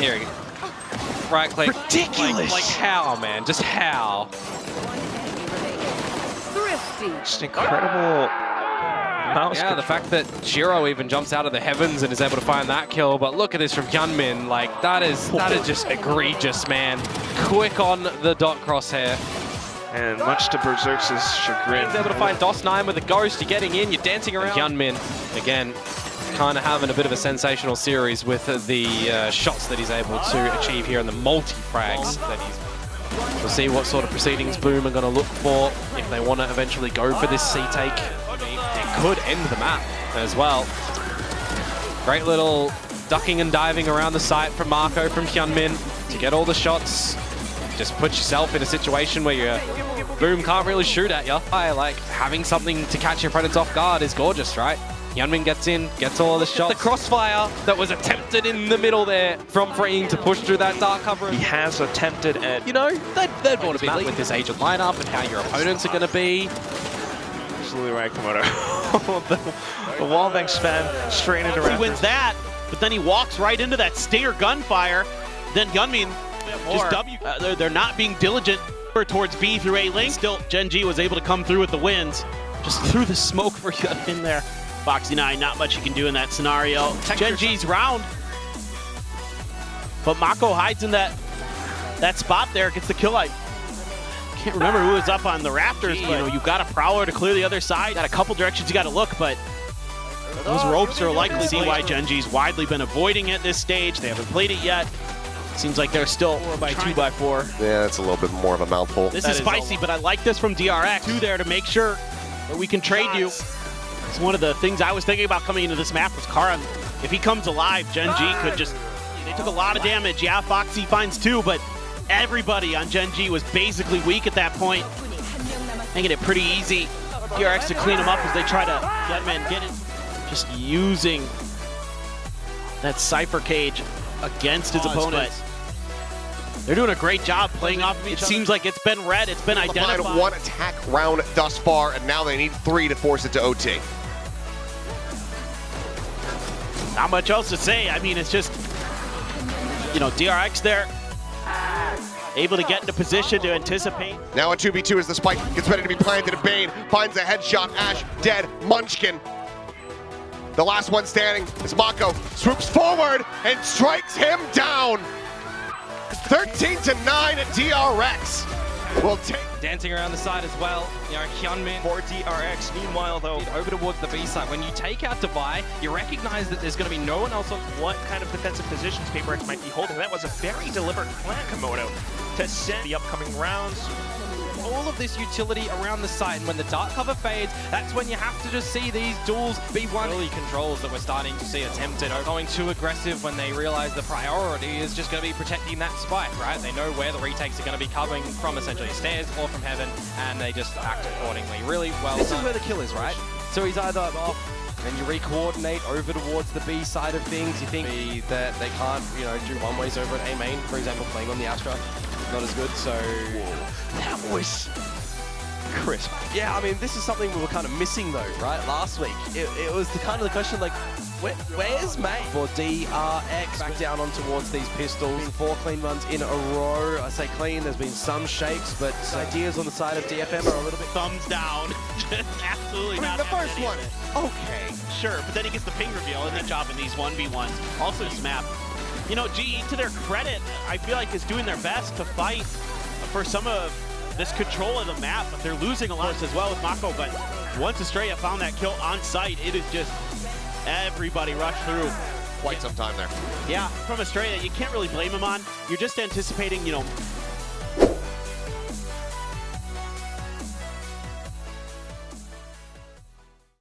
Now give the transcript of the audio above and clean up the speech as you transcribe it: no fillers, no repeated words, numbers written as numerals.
Here we go. Right click. Ridiculous! Like how, man? Just how? Just incredible mouse Yeah, control. the fact that Shiro even jumps out of the heavens and is able to find that kill, but look at this from HYUNMIN. Like, that is just egregious, man. Quick on the dot crosshair. And much to Berserk's chagrin. He's able to find DOS9 with a ghost. You're getting in, you're dancing around. HYUNMIN, again, kind of having a bit of a sensational series with the shots that he's able to achieve here and the multi-frags that he's... We'll see what sort of proceedings Boom are going to look for if they want to eventually go for this C-take. It could end the map as well. Great little ducking and diving around the site from Marco from HYUNMIN to get all the shots. Just put yourself in a situation where your Boom can't really shoot at you. Like, having something to catch your opponents off guard is gorgeous, right? HYUNMIN gets in, gets all the shots. The crossfire that was attempted in the middle there from Freeing to push through that dark cover. He has attempted at... You know, they'd want to be with this agent lineup and how your opponents are going to be. Absolutely right, Komodo. the wallbang spam straight into He wins that, but then he walks right into that stinger gunfire. Then HYUNMIN just W. They're not being diligent towards B through A lane. Still, Gen G was able to come through with the wins. Just threw the smoke for HYUNMIN there. Foxy9, not much you can do in that scenario. Gen G's round. But Mako hides in that spot there, gets the kill. I can't remember who was up on the rafters, but you know, you've got a prowler to clear the other side. Got a couple directions you got to look, but those ropes are likely see why Gen G's widely been avoiding it this stage. They haven't played it yet. Seems like they're still 4x2x4. Yeah, that's a little bit more of a mouthful. This is spicy, but I like this from DRX. Two there to make sure that we can trade you. It's one of the things I was thinking about coming into this map was Karan. If he comes alive, Gen G could just... They took a lot of damage. Yeah, Foxy finds two, but everybody on Gen G was basically weak at that point. Making it pretty easy. DRX to clean them up as they try to get it. Just using that Cypher Cage against his opponents. They're doing a great job playing off of each other. It seems like it's been read, it's been identified. One attack round thus far, and now they need 3 to force it to OT. Not much else to say. I mean, it's just, you know, DRX there, able to get into position to anticipate. Now a 2v2 as the spike gets ready to be planted. Bane finds a headshot. Ash dead. Munchkin. The last one standing is Mako. Swoops forward and strikes him down. 13-9 at DRX. Will take. Dancing around the side as well. You know, HYUNMIN. For DRX, meanwhile though, Over towards the B side. When you take out Devi, you recognize that there's going to be no one else on what kind of defensive positions PaperX might be holding. That was a very deliberate plan, Komodo, to send the upcoming rounds. all of this utility around the site, and when the dark cover fades, that's when you have to just see these duels be won. Early controls that we're starting to see attempted are going too aggressive when they realize the priority is just going to be protecting that spike, right? They know where the retakes are going to be coming from, essentially stairs or from heaven, and they just act accordingly. Really well This done. is where the kill is, right? So he's either off, and you re-coordinate over towards the B side of things. You think that they can't, you know, do one ways over at A main, for example, playing on the Astra, not as good. So That was crisp. yeah, I mean, this is something we were kind of missing though, right? Last week, it was the kind of the question like, where's May? For DRX, back down on towards these pistols. 4 clean runs in a row. I say clean, there's been some shakes, but ideas on the side of DFM are a little bit... Thumbs down. Just absolutely not the first having one. any of it. Okay. Sure, but then he gets the ping reveal and that job in these 1v1s. Also this map. You know, GE, to their credit, I feel like is doing their best to fight for some of this control of the map, but they're losing a lot as well with Mako. But once Estrella found that kill on site, it is just everybody rushed through. Quite some time there. Yeah, from Estrella, you can't really blame him on. You're just anticipating, you know,